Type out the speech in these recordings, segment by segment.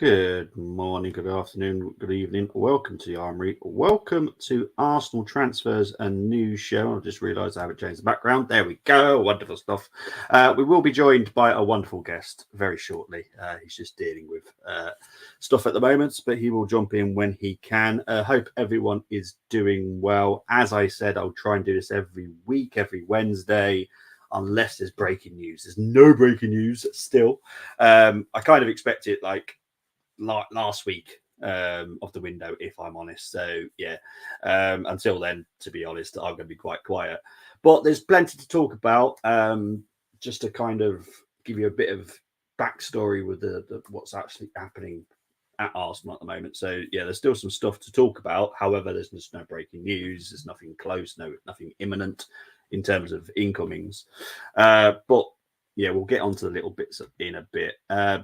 Good morning, good afternoon, good evening. Welcome to the Armory. Welcome to Arsenal Transfers and News Show. I just realised I haven't changed the background. There we go. Wonderful stuff. We will be joined by a wonderful guest very shortly. He's just dealing with stuff at the moment, but he will jump in when he can. Hope everyone is doing well. As I said, I'll try and do this every week, every Wednesday, unless there's breaking news. There's no breaking news still. I kind of expect it like last week of the window, if I'm honest. So yeah, until then, to be honest, I'm going to be quite quiet. But there's plenty to talk about. Just to kind of give you a bit of backstory with the what's actually happening at Arsenal at the moment. So yeah, there's still some stuff to talk about. However, there's just no breaking news. There's nothing close, nothing imminent in terms of incomings. But yeah, we'll get onto the little bits in a bit.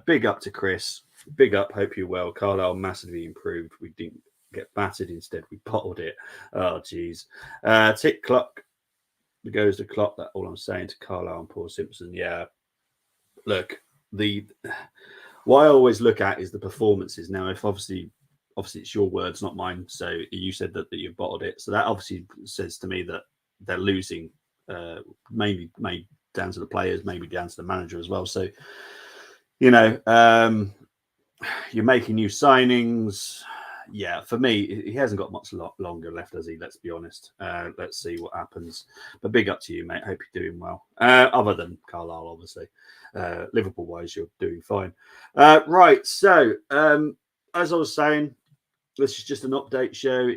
Big up to Chris. Big up. Hope you're well. Carlisle massively improved. We didn't get battered. Instead, we bottled it. Oh, geez. Tick clock. There goes the clock. That's all I'm saying to Carlisle and Paul Simpson. Yeah. Look, what I always look at is the performances. Now, if obviously it's your words, not mine. So you said that you bottled it. So that obviously says to me that they're losing, maybe down to the players, maybe down to the manager as well. So, you know, you're making new signings. Yeah, for me, he hasn't got much longer left, has he? Let's be honest. Let's see what happens. But big up to you, mate. Hope you're doing well. Other than Carlisle, obviously. Liverpool-wise, you're doing fine. Right, so as I was saying, this is just an update show.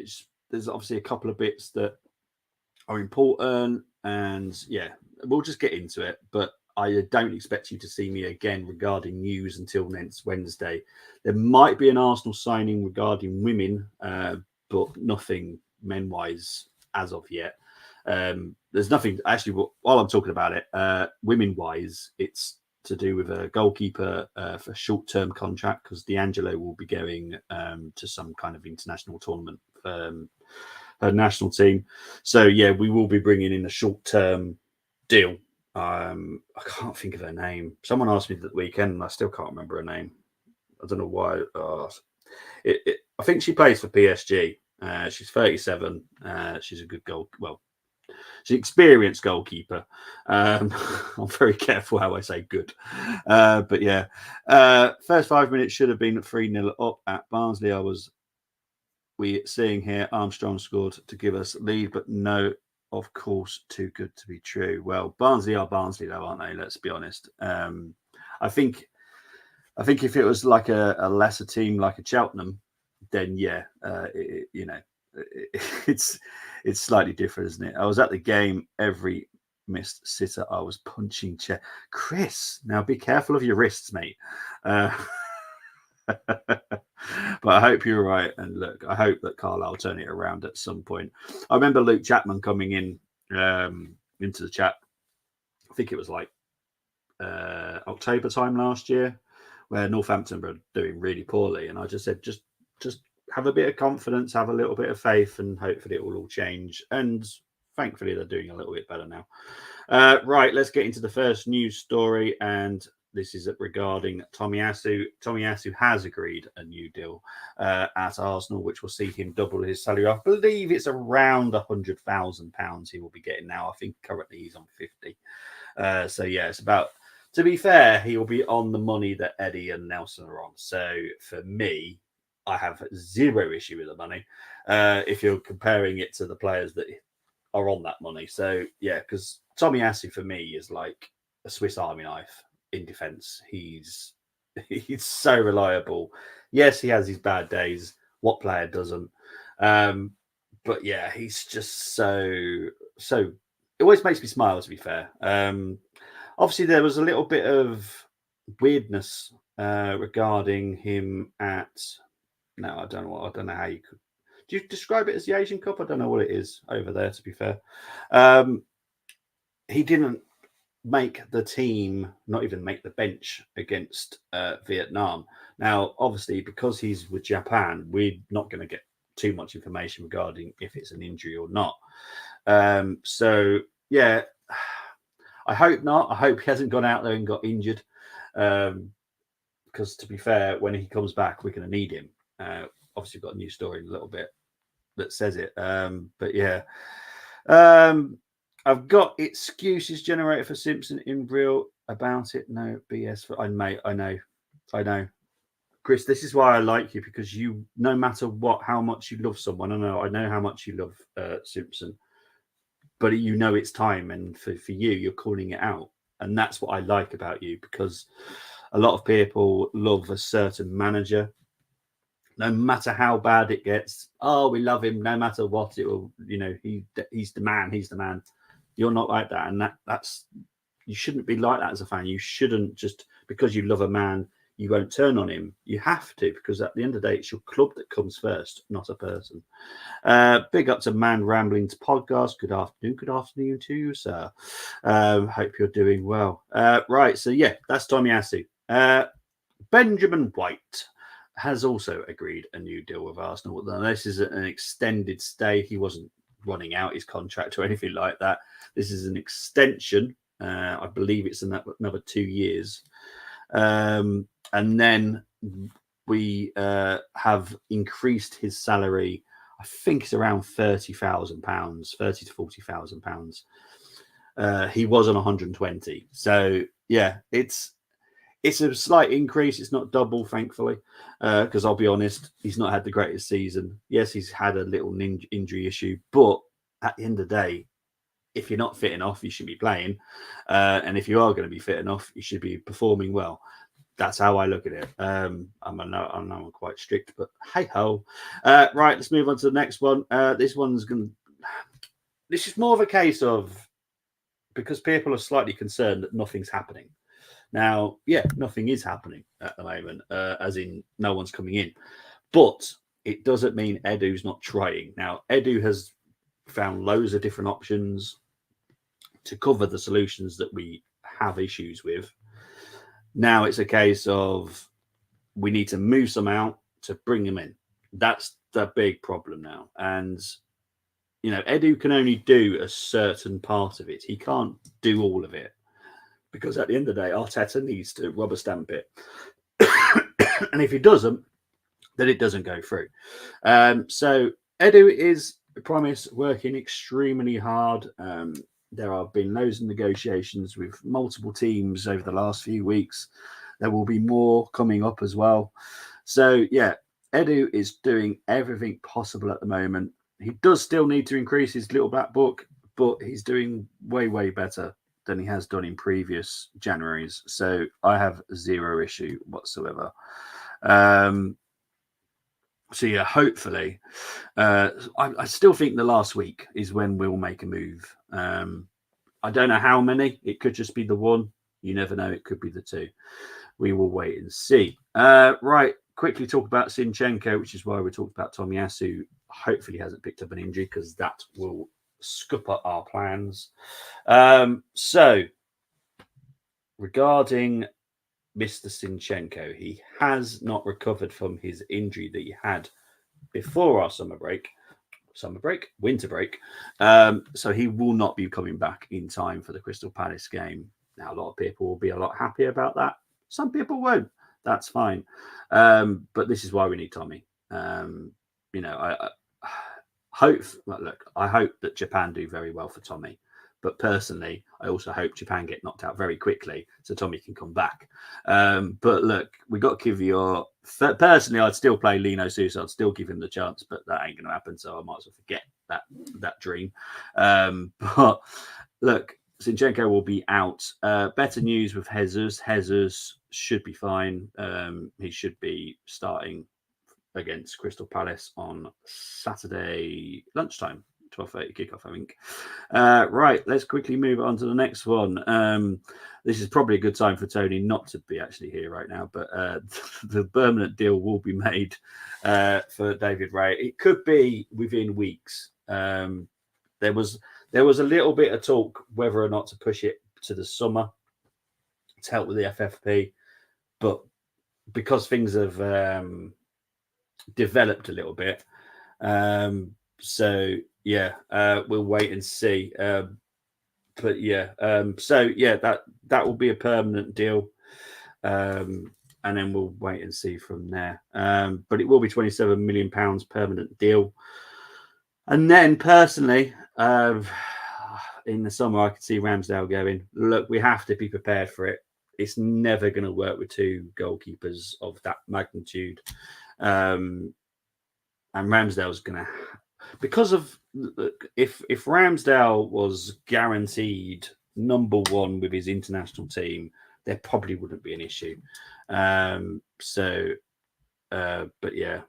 There's obviously a couple of bits that are important, and yeah, we'll just get into it. But I don't expect you to see me again regarding news until next Wednesday. There might be an Arsenal signing regarding women, but nothing men-wise as of yet. There's nothing actually. While I'm talking about it, women-wise, it's to do with a goalkeeper for short-term contract because D'Angelo will be going to some kind of international tournament. Her national team. So yeah, we will be bringing in a short-term deal. I can't think of her name. Someone asked me that weekend, and I still can't remember her name. I don't know why. I think she plays for PSG. She's 37. She's a good goal. Well, she's an experienced goalkeeper. I'm very careful how I say good. But yeah, first 5 minutes should have been 3-0 up at Barnsley. We seeing here Armstrong scored to give us lead, but no, of course, too good to be true. Well, Barnsley are Barnsley, though, aren't they? Let's be honest. I think if it was like a lesser team like a Cheltenham, then yeah, it's slightly different, isn't it? I was at the game. Every missed sitter, I was punching chair. Chris, now be careful of your wrists, mate. But I hope you're right. And look, I hope that Carlisle will turn it around at some point. I remember Luke Chapman coming in into the chat. I think it was like October time last year, where Northampton were doing really poorly, and I just said, just have a bit of confidence, have a little bit of faith, and hopefully it will all change. And thankfully, they're doing a little bit better now. Right, let's get into the first news story, and this is regarding Tomiyasu. Tomiyasu has agreed a new deal at Arsenal, which will see him double his salary. I believe it's around £100,000 he will be getting now. I think currently he's on 50. So yeah, it's about. To be fair, he will be on the money that Eddie and Nelson are on. So for me, I have zero issue with the money if you're comparing it to the players that are on that money. So yeah, because Tomiyasu for me is like a Swiss Army knife in defence. He's so reliable. Yes, he has his bad days. What player doesn't? But yeah, he's just so. It always makes me smile. To be fair, obviously there was a little bit of weirdness regarding him at. No, I don't know how you could. Do you describe it as the Asian Cup? I don't know what it is over there. To be fair, he didn't make the team, not even make the bench against Vietnam. Now, obviously, because he's with Japan, we're not going to get too much information regarding if it's an injury or not. So, yeah, I hope not. I hope he hasn't gone out there and got injured. because to be fair, when he comes back, we're going to need him. Obviously, we've got a new story in a little bit that says it. But yeah, I've got excuses generated for Simpson in real about it. No BS. I know. Chris, this is why I like you, because you, no matter what, how much you love someone, I know how much you love Simpson, but you know it's time, and for you, you're calling it out, and that's what I like about you, because a lot of people love a certain manager, no matter how bad it gets. Oh, we love him, no matter what. It will, he's the man. He's the man. You're not like that, and that's you shouldn't be like that as a fan. You shouldn't just because you love a man, you won't turn on him. You have to, because at the end of the day, it's your club that comes first, not a person. Big up to Man Rambling's podcast. Good afternoon to you, sir. Hope you're doing well. Right, so yeah, that's Tomiyasu. Benjamin White has also agreed a new deal with Arsenal. Now, this is an extended stay. He wasn't running out his contract or anything like that. This is an extension. I believe it's another 2 years. And then we have increased his salary. I think it's around £30,000, £30,000 to £40,000. He was on 120. So yeah, it's a slight increase. It's not double, thankfully, because I'll be honest, he's not had the greatest season. Yes, he's had a little injury issue, but at the end of the day, if you're not fit enough, you should be playing. And if you are going to be fit enough, you should be performing well. That's how I look at it. I know I'm quite strict, but hey ho. Right, let's move on to the next one. This is more of a case of, because people are slightly concerned that nothing's happening. Now, yeah, nothing is happening at the moment, as in no one's coming in. But it doesn't mean Edu's not trying. Now, Edu has found loads of different options to cover the solutions that we have issues with. Now it's a case of we need to move some out to bring them in. That's the big problem now. And, Edu can only do a certain part of it. He can't do all of it, because at the end of the day, Arteta needs to rubber stamp it. And if he doesn't, then it doesn't go through. So Edu is, I promise, working extremely hard. There have been loads of negotiations with multiple teams over the last few weeks. There will be more coming up as well. So, yeah, Edu is doing everything possible at the moment. He does still need to increase his little black book, but he's doing way, way better than he has done in previous Januaries. So I have zero issue whatsoever. So yeah, hopefully, I still think the last week is when we'll make a move. I don't know how many. It could just be the one. You never know. It could be the two. We will wait and see. Right, quickly talk about Zinchenko, which is why we talked about Tomiyasu. Hopefully, he hasn't picked up an injury, because that will scupper our plans. So, regarding Mr. Zinchenko, he has not recovered from his injury that he had before our winter break. So he will not be coming back in time for the Crystal Palace game. Now, a lot of people will be a lot happier about that. Some people won't. That's fine. But this is why we need Tommy. I hope that Japan do very well for Tommy. But personally, I also hope Japan get knocked out very quickly so Tommy can come back. But look, we got to give you personally, I'd still play Lino Sousa. I'd still give him the chance, but that ain't going to happen. So I might as well forget that dream. But look, Zinchenko will be out. Better news with Jesus. Jesus should be fine. He should be starting against Crystal Palace on Saturday lunchtime. 12:30 kickoff, I think. Right, let's quickly move on to the next one. This is probably a good time for Tony not to be actually here right now, but the permanent deal will be made for David Ray. It could be within weeks. There was a little bit of talk whether or not to push it to the summer to help with the FFP, but because things have developed a little bit, so yeah, we'll wait and see. But yeah, so yeah, that will be a permanent deal. and then we'll wait and see from there. But it will be £27 million permanent deal. And then personally, in the summer, I could see Ramsdale going, look, we have to be prepared for it. It's never going to work with two goalkeepers of that magnitude. And Ramsdale's going to, because of, if Ramsdale was guaranteed number one with his international team, there probably wouldn't be an issue. But yeah,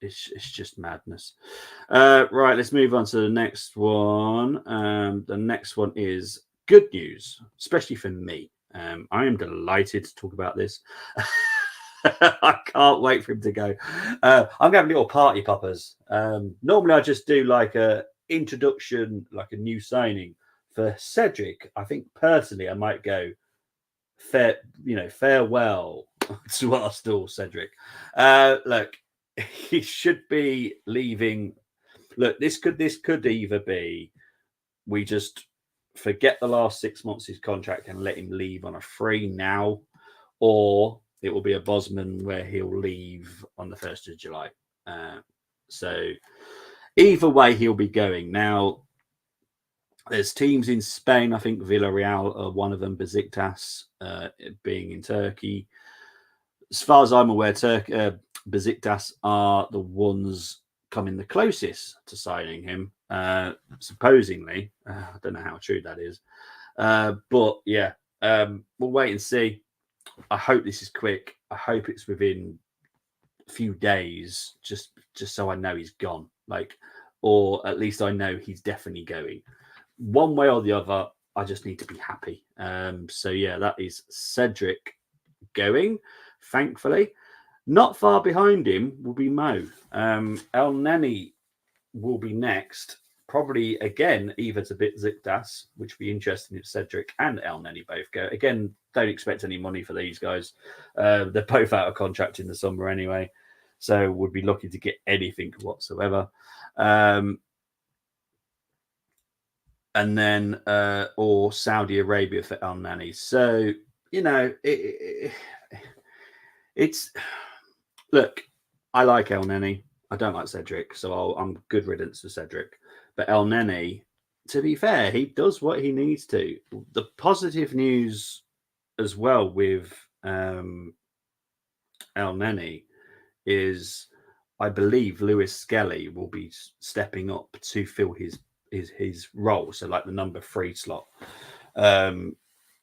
it's just madness. Right, let's move on to the next one. The next one is good news, especially for me. I am delighted to talk about this. I can't wait for him to go. I'm going to have little party poppers. Normally, I just do like a introduction, like a new signing for Cedric. I think personally, I might go farewell to Arsenal, Cedric. Look, he should be leaving. Look, this could either be we just forget the last 6 months of his contract and let him leave on a free now, or it will be a Bosman where he'll leave on the 1st of July. So either way, he'll be going. Now, there's teams in Spain. I think Villarreal are one of them, Besiktas being in Turkey. As far as I'm aware, Besiktas are the ones coming the closest to signing him, supposedly. I don't know how true that is. But yeah, we'll wait and see. I hope this is quick. I hope it's within a few days, just so I know he's gone. Or at least I know he's definitely going. One way or the other, I just need to be happy. So yeah, that is Cedric going, thankfully. Not far behind him will be Mo. El Neni will be next. Probably again, either to Besiktas, which would be interesting if Cedric and El Neni both go. Again, don't expect any money for these guys. They're both out of contract in the summer anyway, so would be lucky to get anything whatsoever. And then or Saudi Arabia for El Neni. So it's look. I like El Neni. I don't like Cedric, so I'm good riddance to Cedric. But El Neni, to be fair, he does what he needs to. The positive news as well with El Neni is, I believe Lewis Skelly will be stepping up to fill his role, so like the number 3 slot.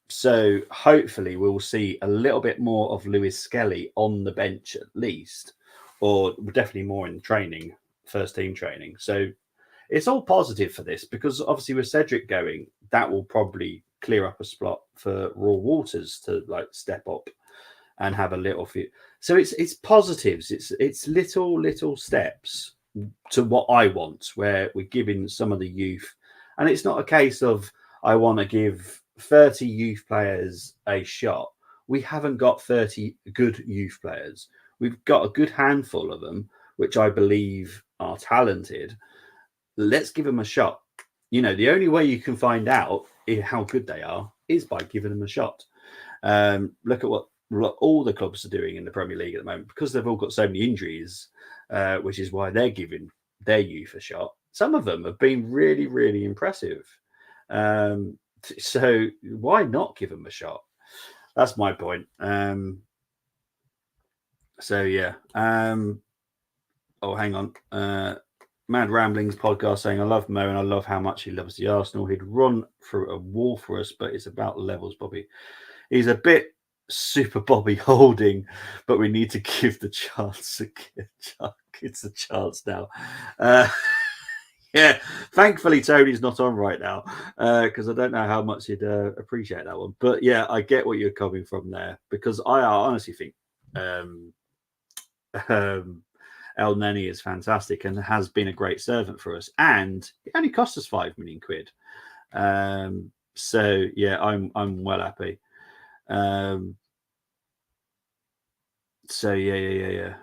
So hopefully we'll see a little bit more of Lewis Skelly on the bench at least, or definitely more in training, first team training. So it's all positive for this, because obviously with Cedric going, that will probably clear up a spot for Raw Waters to step up and have a little few. So it's positives. It's little steps to what I want, where we're giving some of the youth, and it's not a case of I want to give 30 youth players a shot. We haven't got 30 good youth players. We've got a good handful of them, which I believe are talented. Let's give them a shot. The only way you can find out how good they are is by giving them a shot. Look at what all the clubs are doing in the Premier League at the moment, because they've all got so many injuries, which is why they're giving their youth a shot. Some of them have been really, really impressive. So why not give them a shot? That's my point. So yeah. Oh, hang on. Mad Ramblings podcast saying, I love Mo and I love how much he loves the Arsenal. He'd run through a wall for us, but it's about levels, Bobby. He's a bit super Bobby Holding, but we need to give the chance. It's a chance now. Yeah, thankfully Tony's not on right now, because I don't know how much he'd appreciate that one. But yeah, I get what you're coming from there, because I honestly think El Neni is fantastic and has been a great servant for us, and it only cost us £5 million. So yeah, I'm well happy. So yeah.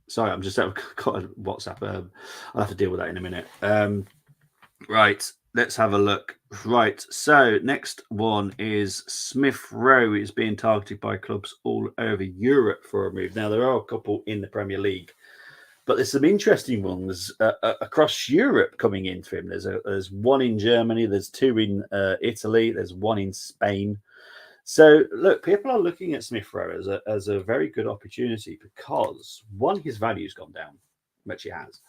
Sorry, I'm just got a WhatsApp. I'll have to deal with that in a minute. Right. Let's have a look. Right. So next one is Smith Rowe is being targeted by clubs all over Europe for a move. Now there are a couple in the Premier League, but there's some interesting ones across Europe coming in for him. There's one in Germany. There's two in Italy. There's one in Spain. So look, people are looking at Smith Rowe as a very good opportunity because one, his value's gone down, which he has.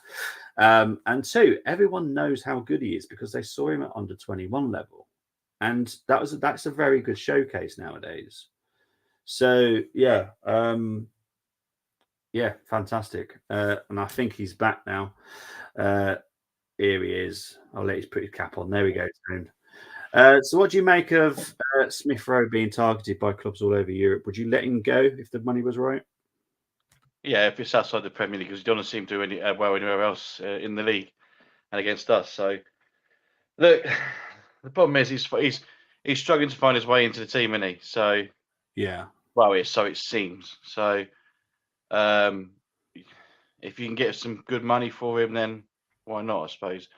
And two, everyone knows how good he is because they saw him at under 21 level, and that's a very good showcase nowadays. So yeah, yeah, fantastic. And I think he's back now. Here he is. I'll let his put his cap on. There we go. So what do you make of Smith Rowe being targeted by clubs all over Europe? Would you let him go if the money was right? Yeah, if it's outside the Premier League, because he doesn't seem to do any well anywhere else in the league and against us. So look, the problem is he's struggling to find his way into the team, isn't he? So Yeah. well, so it seems. So um, if you can get some good money for him, then why not? I suppose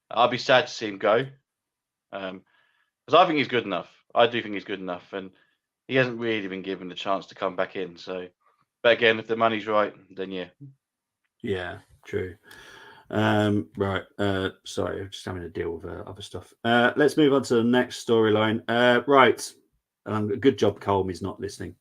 I'd be sad to see him go, because I think he's good enough. I do think he's good enough, and he hasn't really been given the chance to come back in. So, but again, if the money's right, then yeah. Yeah, true. Right. Sorry, I'm just having to deal with other stuff. Let's move on to the next storyline. Right. Good job, Colm. Not listening.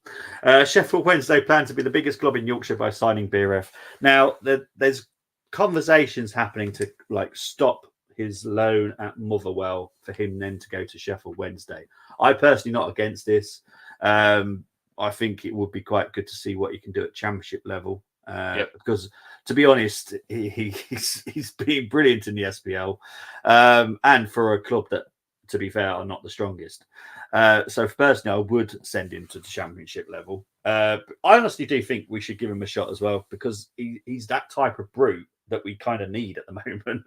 Sheffield Wednesday plan to be the biggest club in Yorkshire by signing BRF. Now, there's conversations happening to like stop his loan at Motherwell for him then to go to Sheffield Wednesday. I personally not against this. I think it would be quite good to see what he can do at Championship level. Because to be honest, he's been brilliant in the SPL, and for a club that, to be fair, are not the strongest. So personally, I would send him to the Championship level. I honestly do think we should give him a shot as well because he's that type of brute that we kind of need at the moment.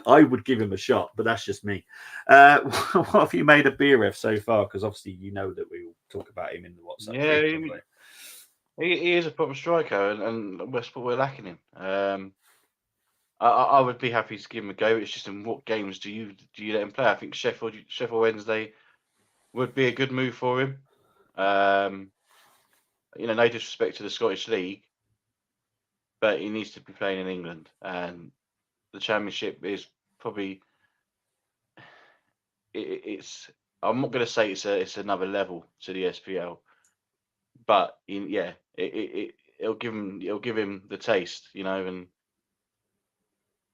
I would give him a shot, but that's just me. What have you made of BRF so far? Because obviously you know that we will talk about him in the WhatsApp Yeah, group. he is a proper striker, and we're lacking him. I would be happy to give him a go. It's just in what games do you let him play? I think Sheffield Wednesday would be a good move for him. No disrespect to the Scottish League, but he needs to be playing in England, and the Championship is probably it's. I'm not going to say it's another level to the SPL, but it'll give him the taste, and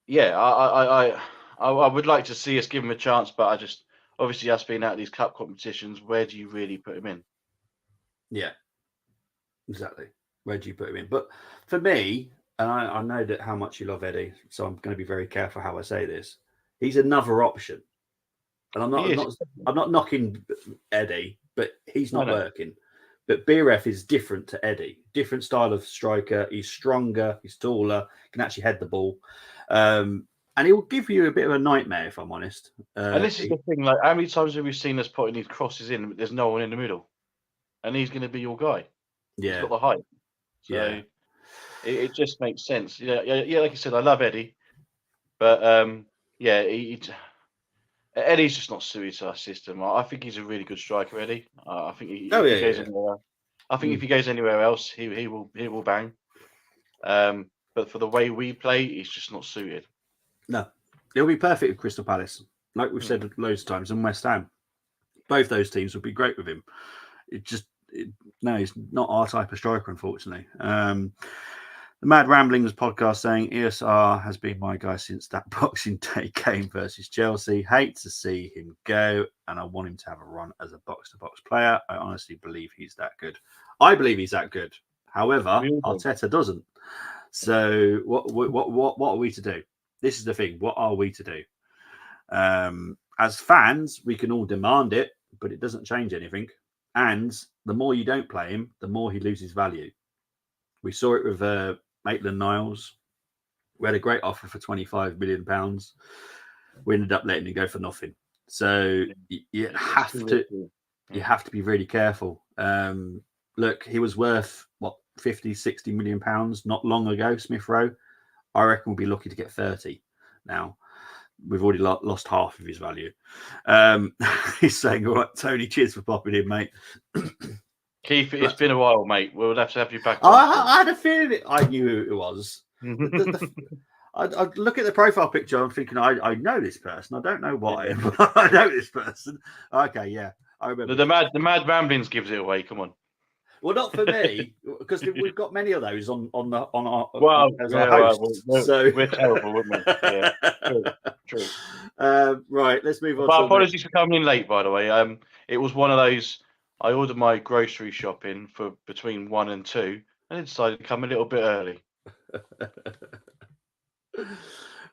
yeah, I would like to see us give him a chance, but I just obviously us being out of these cup competitions, where do you really put him in? Yeah, exactly. Where do you put him in? But for me, and I know that how much you love Eddie, so I'm going to be very careful how I say this. He's another option, and He is. I'm not knocking Eddie, but he's I not know. working. But BRF is different to Eddie. Different style of striker. He's stronger. He's taller. Can actually head the ball. And he will give you a bit of a nightmare, if I'm honest. And this is the thing, like, how many times have we seen us putting these crosses in, but there's no one in the middle? And he's going to be your guy. He's Yeah, got the height. So yeah. it just makes sense. Yeah, like I said, I love Eddie. But yeah, Eddie's just not suited to our system. I think he's a really good striker, Eddie. I think Oh if he yeah, goes yeah. anywhere, if he goes anywhere else, he will bang. But for the way we play, he's just not suited. No, it'll be perfect with Crystal Palace, like we've said loads of times, and West Ham. Both those teams would be great with him. No, he's not our type of striker, unfortunately. The Mad Ramblings podcast saying ESR has been my guy since that Boxing Day game versus Chelsea. Hate to see him go, and I want him to have a run as a box-to-box player. I honestly believe he's that good. I believe he's that good. However, Arteta doesn't. So what are we to do? This is the thing. What are we to do? As fans, we can all demand it, but it doesn't change anything. And the more you don't play him, the more he loses value. We saw it with Maitland-Niles. We had a great offer for £25 million. We ended up letting him go for nothing. So you have to be really careful. Look, he was worth what 50, 60 million pounds not long ago, Smith Rowe. I reckon we'll be lucky to get 30 now. we've already lost half of his value. He's saying, all right, Tony, cheers for popping in, mate. Keith, it's been a while, mate. We'll have to have you back on. I had a feeling I knew who it was. I look at the profile picture. I'm thinking, I know this person. I don't know why, but I know this person. Okay, yeah, I remember. The mad ramblings gives it away. Come on. Well, not for me, because we've got many of those on our hosts. So we're terrible, wouldn't we? Yeah, true. Right, let's move on. But apologies for coming in late, by the way. It was one of those. I ordered my grocery shopping for between 1 and 2, and I decided to come a little bit early.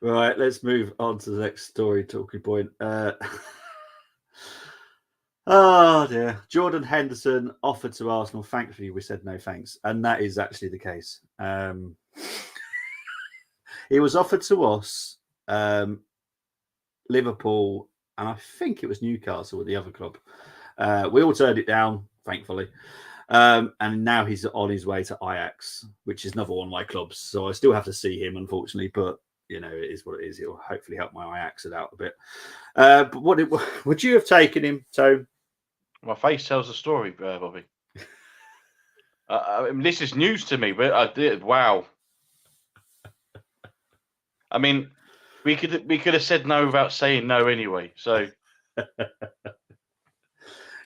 Right, let's move on to the next story talking point. Oh dear. Jordan Henderson offered to Arsenal. Thankfully, we said no thanks. And that is actually the case. He was offered to us, Liverpool, and I think it was Newcastle or the other club. We all turned it down, thankfully. And now he's on his way to Ajax, which is another one of my clubs. So I still have to see him, unfortunately. But, it is what it is. It'll hopefully help my Ajax out a bit. But would you have taken him, Tone? My face tells the story, Bobby. I mean, this is news to me, but I did. Wow. I mean, we could have said no without saying no anyway. So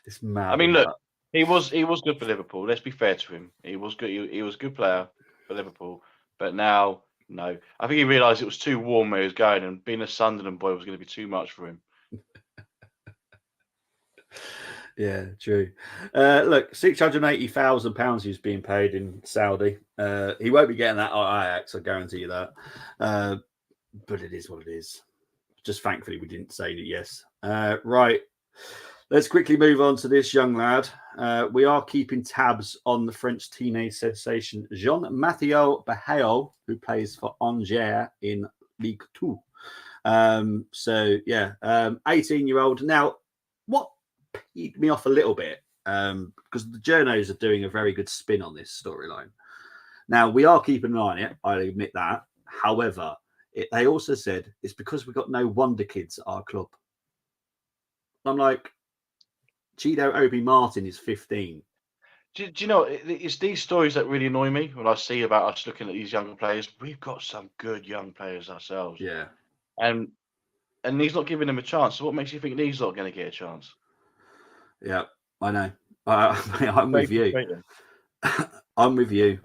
it's mad. I mean, look, he was good for Liverpool. Let's be fair to him. He was good. He was a good player for Liverpool. But now, no. I think he realised it was too warm where he was going, and being a Sunderland boy was going to be too much for him. Yeah, true. Look, £680,000 he's being paid in Saudi. He won't be getting that at Ajax, I guarantee you that. But it is what it is. Just thankfully we didn't say yes. Right. Let's quickly move on to this young lad. We are keeping tabs on the French teenage sensation Jean-Mathieu Baheol, who plays for Angers in Ligue 2. 18-year-old. Now, what peed me off a little bit, because the journos are doing a very good spin on this storyline. Now, we are keeping an eye on it, I admit that. However, they also said it's because we've got no wonder kids at our club. I'm like, Chido Obi Martin is 15. Do you know, it's these stories that really annoy me when I see about us looking at these younger players. We've got some good young players ourselves. Yeah. And he's not giving them a chance. So what makes you think he's not going to get a chance? Yeah, I know. I'm with you. I'm with you.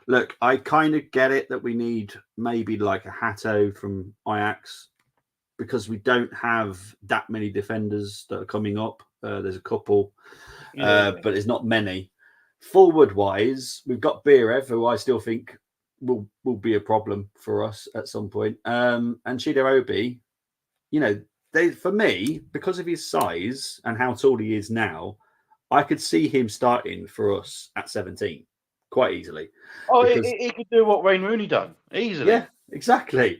Look, I kind of get it that we need maybe like a Hato from Ajax, because we don't have that many defenders that are coming up. There's a couple, but there's not many. Forward-wise, we've got Birev, who I still think will be a problem for us at some point. And Chido Obi, for me, because of his size and how tall he is now, I could see him starting for us at 17 quite easily. Oh, he could do what Wayne Rooney done easily. Yeah, exactly.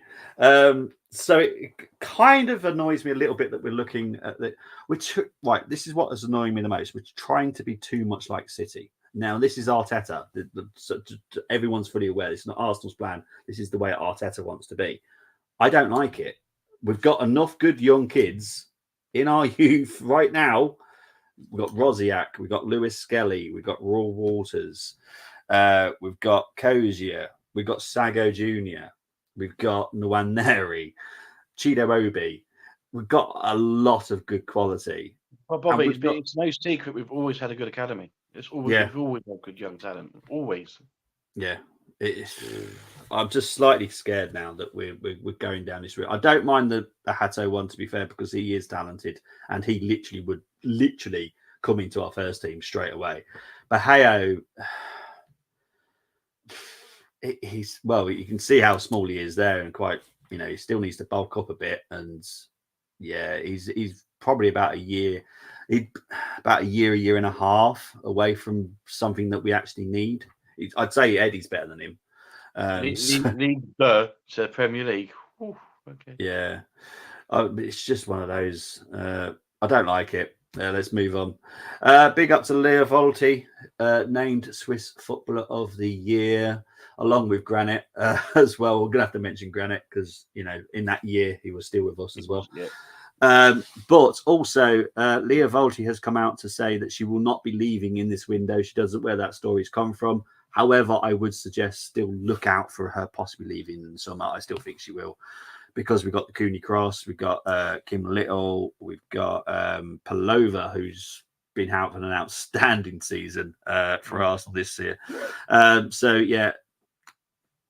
So it kind of annoys me a little bit that we're looking at that. Right, this is what is annoying me the most. We're trying to be too much like City. Now, this is Arteta. Everyone's fully aware. This is not Arsenal's plan. This is the way Arteta wants to be. I don't like it. We've got enough good young kids in our youth right now. We've got Rosiak, we've got Lewis Skelly, we've got Raw Waters, we've got Kozier, we've got Sago Jr., we've got Nwaneri, Chido Obi. We've got a lot of good quality. Well, Bobby, it's no secret we've always had a good academy. We've always had good young talent. Always. Yeah. I'm just slightly scared now that we're going down this route. I don't mind the Hato one, to be fair, because he is talented and he would come into our first team straight away. But Hayo, you can see how small he is there, and quite, he still needs to bulk up a bit. And yeah, he's probably about a year and a half away from something that we actually need. I'd say Eddie's better than him. League to Premier League. Ooh, okay. Yeah, it's just one of those. I don't like it. Let's move on. Big up to Leo Volti, named Swiss Footballer of the Year. along with Granite as well. We're going to have to mention Granite because, in that year, he was still with us as well. Yeah. But also, Leah Volti has come out to say that she will not be leaving in this window. She doesn't where that story's come from. However, I would suggest still look out for her possibly leaving in the summer. I still think she will, because we've got the Cooney Cross, we've got Kim Little, we've got Palova, who's been out for an outstanding season for Arsenal this year. So, yeah,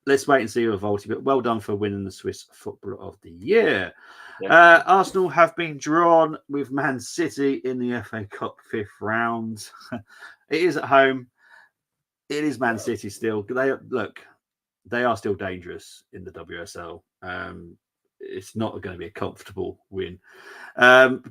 let's wait and see with Volti. But well done for winning the Swiss Footballer of the Year. Yeah. Arsenal have been drawn with Man City in the FA Cup 5th round. It is at home. It is Man City still. They are still dangerous in the WSL. It's not going to be a comfortable win.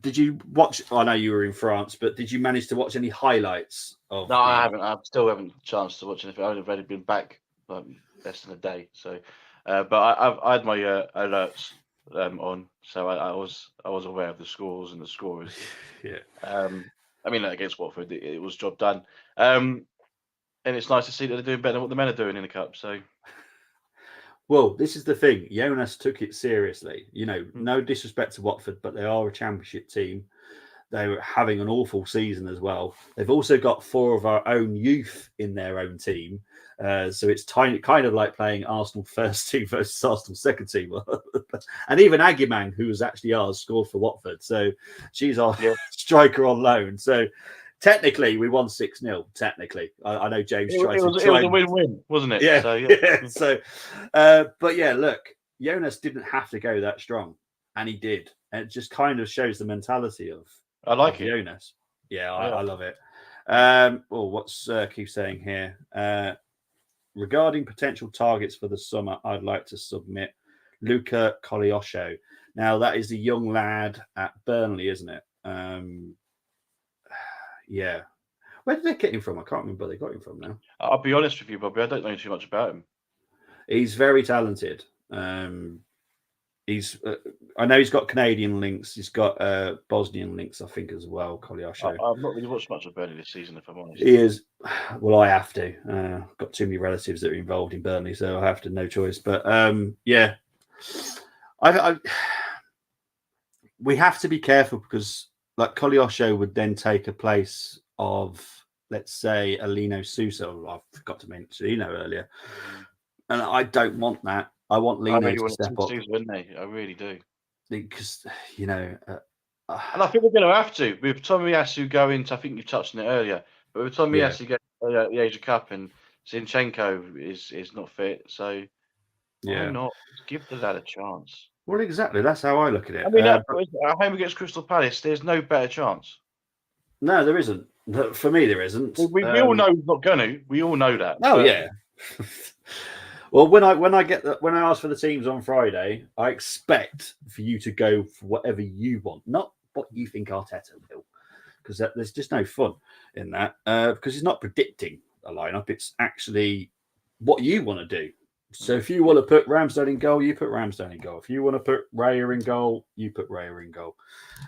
Did you watch? I know you were in France, but did you manage to watch any highlights of? No, I haven't. I still haven't a chance to watch anything. I've already been back less than a day. So, but I had my alerts on, so I was aware of the scores and the scorers. Yeah. I mean, against Watford, it was job done. And it's nice to see that they're doing better than what the men are doing in the cup. So, well, this is the thing. Jonas took it seriously. No disrespect to Watford, but they are a championship team. They were having an awful season as well. They've also got 4 of our own youth in their own team. So it's kind of like playing Arsenal first team versus Arsenal second team. And even Aguiman, who was actually ours, scored for Watford. So she's our striker on loan. So technically, we won 6-0. Technically, I know James tried to. It was a win-win, wasn't it? Yeah. So, yeah. So, but yeah, look, Jonas didn't have to go that strong, and he did. And it just kind of shows the mentality of Jonas. Yeah, I love it. What's Keith saying here? Regarding potential targets for the summer, I'd like to submit Luca Coliosho. Now, that is the young lad at Burnley, isn't it? Yeah. Where did they get him from? I can't remember where they got him from now. I'll be honest with you, Bobby. I don't know too much about him. He's very talented. I know he's got Canadian links. He's got Bosnian links, I think, as well. Coliosho. I've not really watched much of Burnley this season, if I'm honest. He is. Well, I have to. I've got too many relatives that are involved in Burnley, so I have to. No choice. But yeah, we have to be careful because, like, Coliosho would then take a place of, let's say, Alino Sousa. I forgot to mention Lino earlier, and I don't want that. I want Lino to step up. I really do. Because, and I think we're going to have to. With Tomiyasu going, I think you touched on it earlier, but with Tomiyasu going the Asia Cup and Zinchenko is not fit, so why not give the lad a chance? Well, exactly. That's how I look at it. I mean, at home against Crystal Palace, there's no better chance. No, there isn't. For me, there isn't. We all know he's not going to. We all know that. Oh, yeah. Well, when I ask for the teams on Friday, I expect for you to go for whatever you want, not what you think Arteta will, because there's just no fun in that. Because he's not predicting a lineup; it's actually what you want to do. So if you want to put Ramsdale in goal, you put Ramsdale in goal. If you want to put Raya in goal, you put Raya in goal.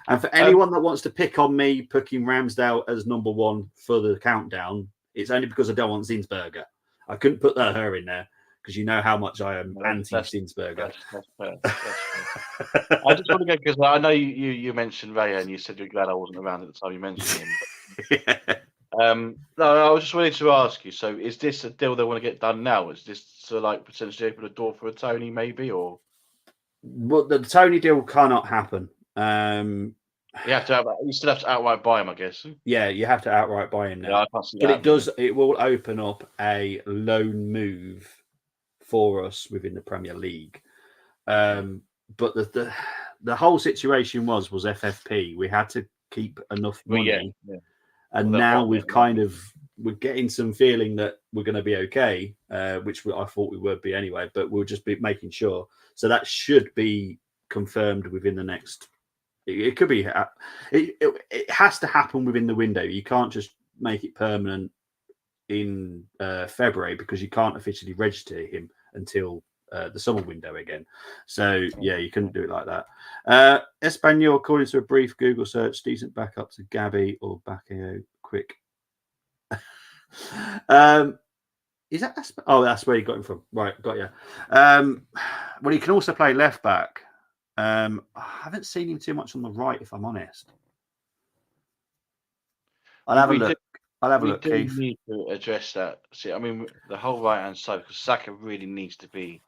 And for anyone that wants to pick on me picking Ramsdale as number 1 for the countdown, it's only because I don't want Zinsberger. I couldn't put her in there, because you know how much I am anti-Zinsberger. That's fair. I just want to go, because I know you mentioned Raya and you said you're glad I wasn't around at the time you mentioned him. No, I was just wanting to ask you, so is this a deal they want to get done now? Is this to like potentially open a door for a Tony maybe, or? Well, the Tony deal cannot happen. You still have to outright buy him, I guess. Yeah, you have to outright buy him now. Yeah, I can't see but it will open up a loan move for us within the Premier League. But the whole situation was FFP. We had to keep enough money. And now we're getting some feeling that we're going to be okay, which I thought we would be anyway, but we'll just be making sure. So that should be confirmed within the next. It could be. It has to happen within the window. You can't just make it permanent in February, because you can't officially register him until the summer window again. So yeah, you couldn't do it like that. Espanol, according to a brief Google search, decent backup to Gabby or Bakio. Quick. Is that oh, that's where you got him from. Right, got you. Well, he can also play left back. I haven't seen him too much on the right, if I'm honest. I'll have a look. I'll have a We look, do Keith. need to address that. See, I mean, the whole right hand side, because Saka really needs to be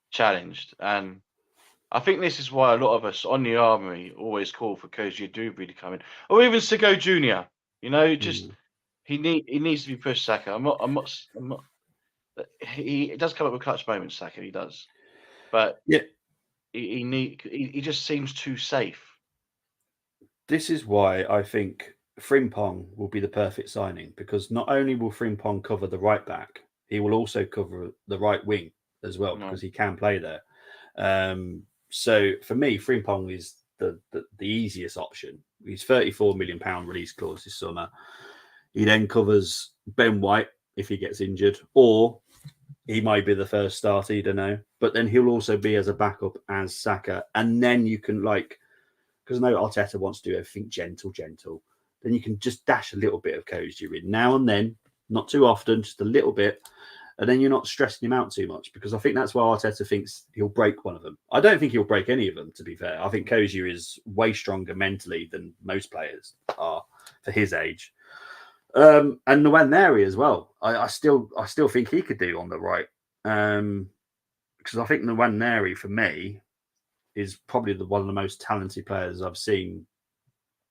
challenged, and I think this is why a lot of us on the Armory always call for Koji Dubry to come in, or even Sigo Junior. You know, just he needs to be pushed. Saka. I'm not. He does come up with clutch moments, Saka. He does, but Yeah, he just seems too safe. this is why I think Frimpong will be the perfect signing, because not only will Frimpong cover the right back, he will also cover the right wing as well, because he can play there. So for me, Frimpong is the easiest option. He's £34 million release clause this summer. He then covers Ben White if he gets injured, or he might be the first starter, you don't know. But then he'll also be as a backup as Saka. And then you can, like, because I know Arteta wants to do everything gentle. Then you can just dash a little bit of Koji in now and then, not too often, just a little bit. And then you're not stressing him out too much, because I think that's why Arteta thinks he'll break one of them. I don't think he'll break any of them, to be fair. I think Koji is way stronger mentally than most players are for his age. And Nwaneri as well. I still think he could do on the right. Because I think Nwaneri, for me, is probably one of the most talented players I've seen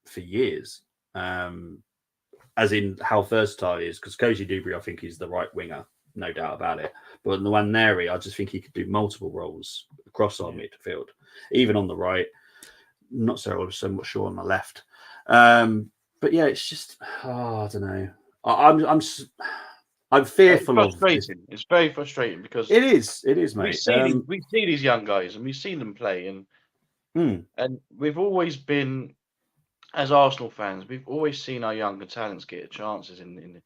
for years. As in how versatile he is. Because Koji Dubry, I think, is the right winger, no doubt about it. But Nwaneri, I just think he could do multiple roles across our midfield, even on the right. Not so much sure on the left. But yeah, it's just I don't know. I'm fearful of this. It's very frustrating because it is, mate. We see these young guys and we've seen them play, and we've always been, as Arsenal fans, we've always seen our younger talents get chances in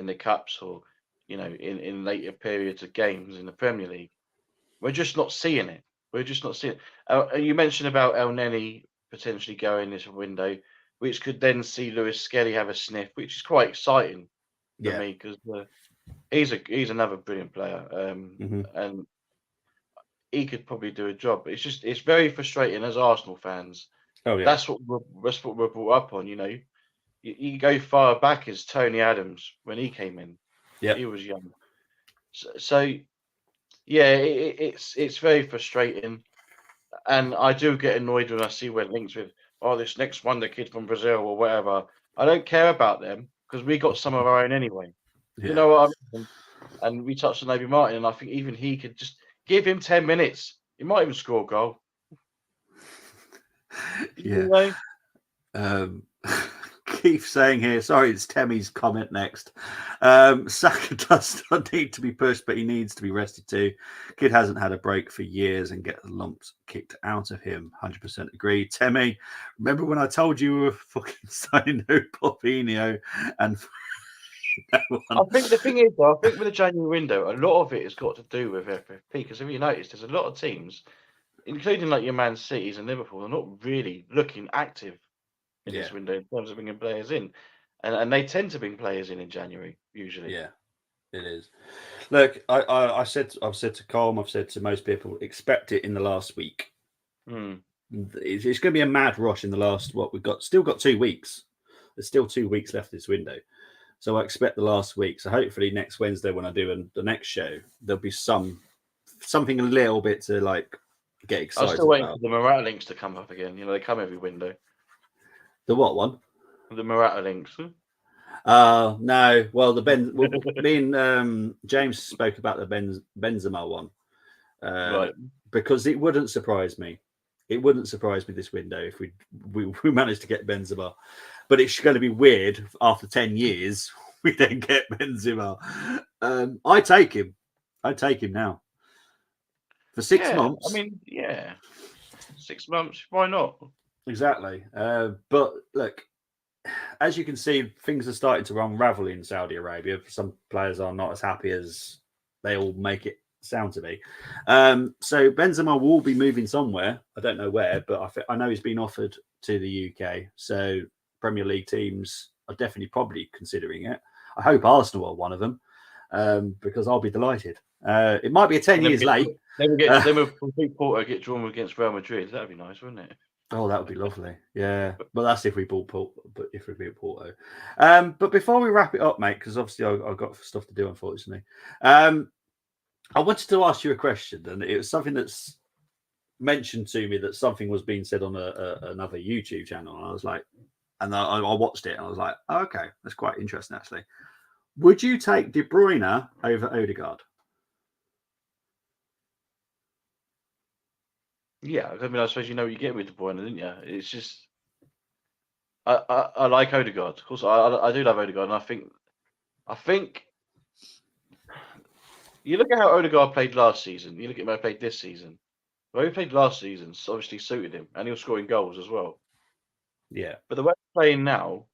the cups, or in later periods of games in the Premier League. We're just not seeing it. We're just not seeing it. You mentioned about El Neni potentially going this window, which could then see Lewis Skelly have a sniff, which is quite exciting for me, because he's another brilliant player, and he could probably do a job. But it's very frustrating as Arsenal fans. Oh yeah, that's what we're brought up on. You go far back as Tony Adams when he came in. Yeah, he was young. So yeah, it's very frustrating, and I do get annoyed when I see where links with this next wonder kid from Brazil or whatever. I don't care about them because we got some of our own anyway. Yeah. You know what I mean? And we touched on Obi Martin, and I think even he could just give him 10 minutes. He might even score a goal. Yeah. Keith saying here, sorry, it's Temmie's comment next. Saka does not need to be pushed, but he needs to be rested too. Kid hasn't had a break for years and get the lumps kicked out of him. 100% agree. Temmie, remember when I told you we were fucking signing no Popinho and I think the thing is, though, I think with the January window, a lot of it has got to do with FFP, because if you notice, there's a lot of teams, including like your Man Cities and Liverpool, are not really looking active in this window in terms of bringing players in, and they tend to bring players in January usually. Yeah, it is. Look, I've said to Colm, I've said to most people, expect it in the last week. It's going to be a mad rush in the last still got 2 weeks. There's still 2 weeks left this window. So I expect the last week. So hopefully next Wednesday when I do the next show, there'll be something a little bit to like get excited about. I'm still waiting for the Morata links to come up again. They come every window. The what one? The Morata links. No. Well, me and James spoke about the Benzema one. Right. Because it wouldn't surprise me. It wouldn't surprise me this window if we managed to get Benzema. But it's going to be weird after 10 years we then get Benzema. I take him. I take him now. For 6 months. I mean, 6 months. Why not? Exactly. But look, as you can see, things are starting to unravel in Saudi Arabia. Some players are not as happy as they all make it sound to me. So Benzema will be moving somewhere. I don't know where, but I know he's been offered to the UK. So Premier League teams are definitely probably considering it. I hope Arsenal are one of them. because I'll be delighted. It might be 10 years late. Then we'll Porto get drawn against Real Madrid. That'd be nice, wouldn't it? Oh, that would be lovely. Yeah, but that's if we bought Porto. But if we beat Porto. But before we wrap it up, mate, because obviously I've got stuff to do, unfortunately. I wanted to ask you a question, and it was something that's mentioned to me that something was being said on another YouTube channel, and I was like, and I watched it, and I was like, oh, okay, that's quite interesting, actually. Would you take De Bruyne over Odegaard? Yeah, I mean, I suppose you know what you get with De Bruyne, didn't you? It's just, I like Odegaard. Of course, I do love Odegaard, and I think you look at how Odegaard played last season. You look at how he played this season. The way he played last season obviously suited him, and he was scoring goals as well. Yeah, but the way he's playing now,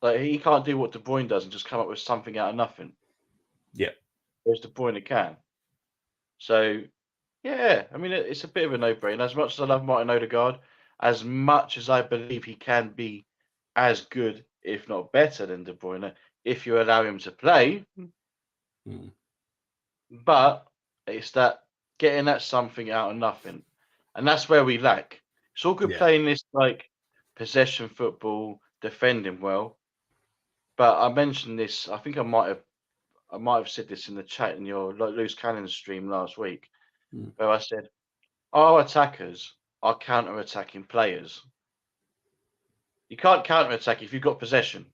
like he can't do what De Bruyne does and just come up with something out of nothing. Yeah, whereas De Bruyne can. So. Yeah, I mean, it's a bit of a no-brainer. As much as I love Martin Odegaard, as much as I believe he can be as good, if not better than De Bruyne, if you allow him to play. But it's that getting that something out of nothing. And that's where we lack. It's all good playing this like possession football, defending well. But I mentioned this, I think I might have said this in the chat in your Loose Cannon stream last week. Where I said, our attackers are counter-attacking players. You can't counter-attack if you've got possession.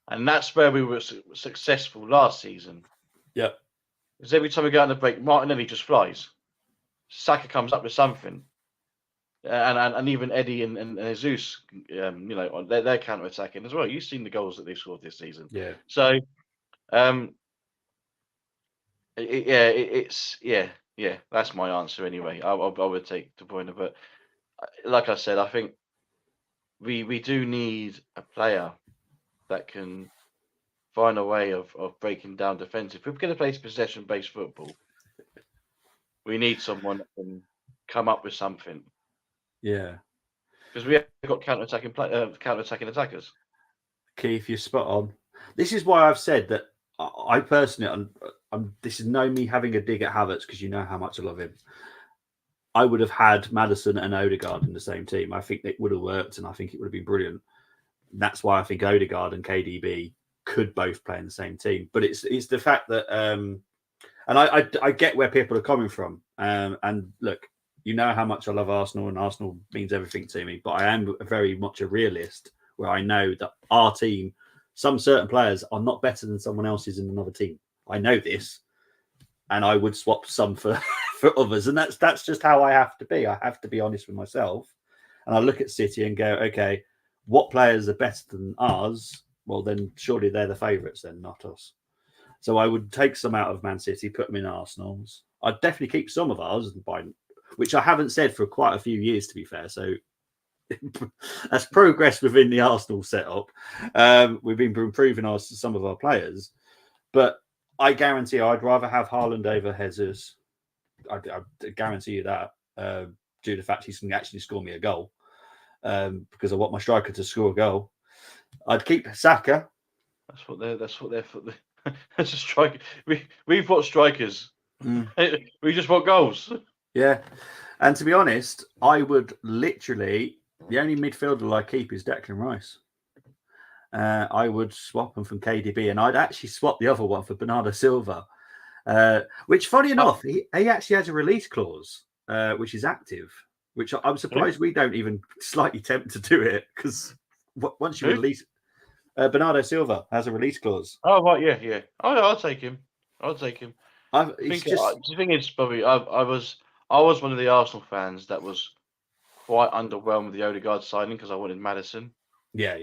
And that's where we were successful last season. Yeah. Because every time we go on the break, Martinelli just flies. Saka comes up with something. And even Eddie and Jesus, they're counter-attacking as well. You've seen the goals that they've scored this season. Yeah. So, Yeah, that's my answer anyway. I would take De Bruyne, but like I said, I think we do need a player that can find a way of breaking down defense. If we're going to play possession-based football, we need someone that can come up with something. Yeah, because we have got counter-attacking attackers. Keith, you're spot on. This is why I've said that I personally, this is no me having a dig at Havertz because you know how much I love him. I would have had Maddison and Odegaard in the same team. I think it would have worked, and I think it would have been brilliant. That's why I think Odegaard and KDB could both play in the same team. But it's the fact that, and I get where people are coming from. And look, you know how much I love Arsenal, and Arsenal means everything to me. But I am very much a realist, where I know that our team, some certain players are not better than someone else's in another team. I know this, and I would swap some for others, and that's just how I have to be. I have to be honest with myself, and I look at City and go, okay, what players are better than ours? Well, then surely they're the favourites, then not us. So I would take some out of Man City, put them in Arsenal's. I'd definitely keep some of ours, which I haven't said for quite a few years, to be fair. So that's progress within the Arsenal setup. We've been improving some of our players, but I guarantee I'd rather have Haaland over Jesus. I guarantee you that, due to the fact he can actually score me a goal, because I want my striker to score a goal. I'd keep Saka. That's what they're for. That's a striker. We've got strikers. We just want goals. Yeah, and to be honest, I would literally. The only midfielder I keep is Declan Rice. I would swap him from KDB, and I'd actually swap the other one for Bernardo Silva, which, funny enough, he actually has a release clause, which is active, which I'm surprised we don't even slightly tempt to do it, because once you release... Bernardo Silva has a release clause. Oh, right, yeah. I'll take him. The thing is, Bobby, I was one of the Arsenal fans that was quite underwhelmed with the Odegaard signing because I wanted Maddison. Yeah.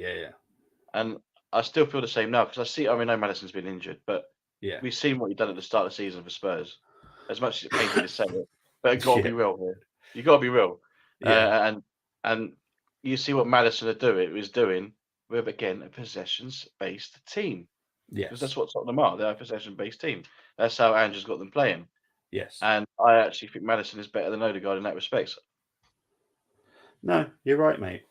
And I still feel the same now because I know Maddison's been injured, but we've seen what he's done at the start of the season for Spurs. As much as it pains me to say it, but it's got to be real here. You got to be real. Yeah. And you see what Maddison is doing with, again, a possessions-based team. Yes. Because that's what Tottenham are. They're a possession-based team. That's how Andrew's got them playing. Yes. And I actually think Maddison is better than Odegaard in that respect. No, you're right, mate.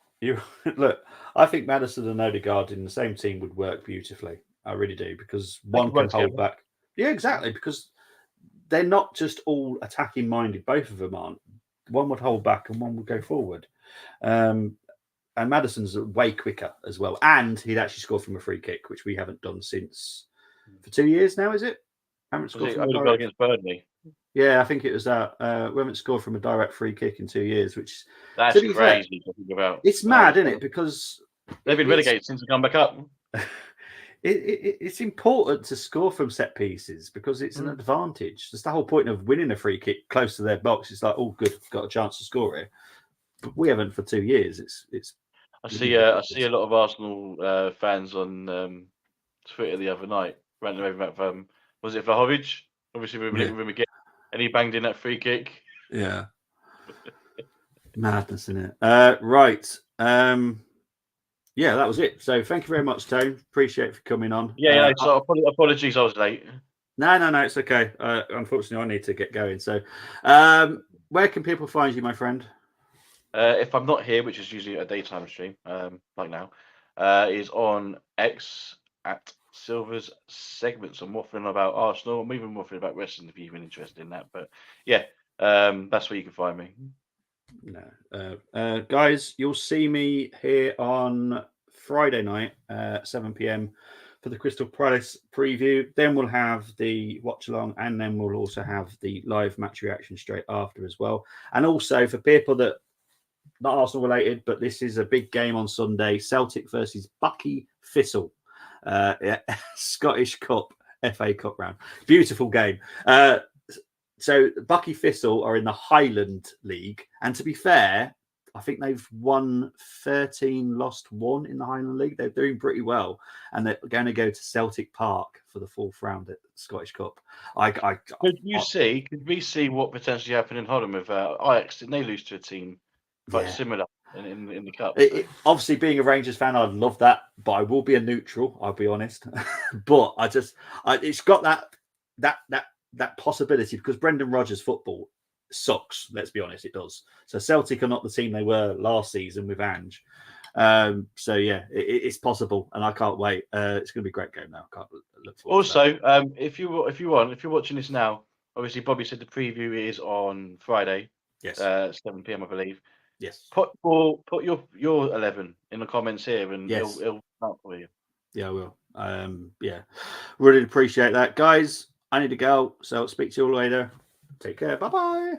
Look, I think Maddison and Odegaard in the same team would work beautifully. I really do, because one can hold back. Yeah, exactly, because they're not just all attacking minded. Both of them aren't. One would hold back and one would go forward. And Maddison's way quicker as well. And he'd actually scored from a free kick, which we haven't done since for 2 years now, is it? Haven't scored from a direct... against Burnley. Yeah, I think it was that. We haven't scored from a direct free kick in 2 years, which that's crazy to think about. It's mad, isn't it? Because they've been relegated since they come back up. It's important to score from set pieces because it's an advantage. That's the whole point of winning a free kick close to their box. It's like, oh, good, got a chance to score it. But we haven't for 2 years. It's. I see a lot of Arsenal fans on Twitter the other night ranting about was it Vlahovic? Obviously, we were with him again, and he banged in that free kick. Yeah, madness, isn't it? Right. Yeah, that was it. So thank you very much, Tone. Appreciate it for coming on. Yeah, so apologies, I was late. No, it's okay. Unfortunately, I need to get going. So where can people find you, my friend? If I'm not here, which is usually a daytime stream, like now, is on X at Silver's Segments. I'm waffling about Arsenal. I'm even waffling about wrestling if you're even interested in that. But yeah, that's where you can find me. No, guys, you'll see me here on Friday night, 7 p.m. for the Crystal Palace preview. Then we'll have the watch along, and then we'll also have the live match reaction straight after as well. And also for people that not Arsenal related, but this is a big game on Sunday: Celtic versus Bucky Thistle, Scottish Cup, FA Cup round. Beautiful game. So Bucky Thistle are in the Highland League, and to be fair, I think they've won 13, lost 1 in the Highland League. They're doing pretty well, and they're going to go to Celtic Park for the 4th round at the Scottish Cup. Could we see what potentially happened in Holland with Ajax? Didn't they lose to a team quite similar in the cup? Obviously, being a Rangers fan, I'd love that, but I will be a neutral. I'll be honest, but it's got that possibility, because Brendan Rodgers' football sucks. Let's be honest, it does. So Celtic are not the team they were last season with Ange. So yeah, it's possible, and I can't wait. It's going to be a great game now. I can't look forward. Also, if you're watching this now, obviously Bobby said the preview is on Friday. Yes, 7 p.m. I believe. Yes. Put your 11 in the comments here, and it'll count for you. Yeah, I will. Yeah, really appreciate that, guys. I need to go, so I'll speak to you all later. Take care. Bye-bye.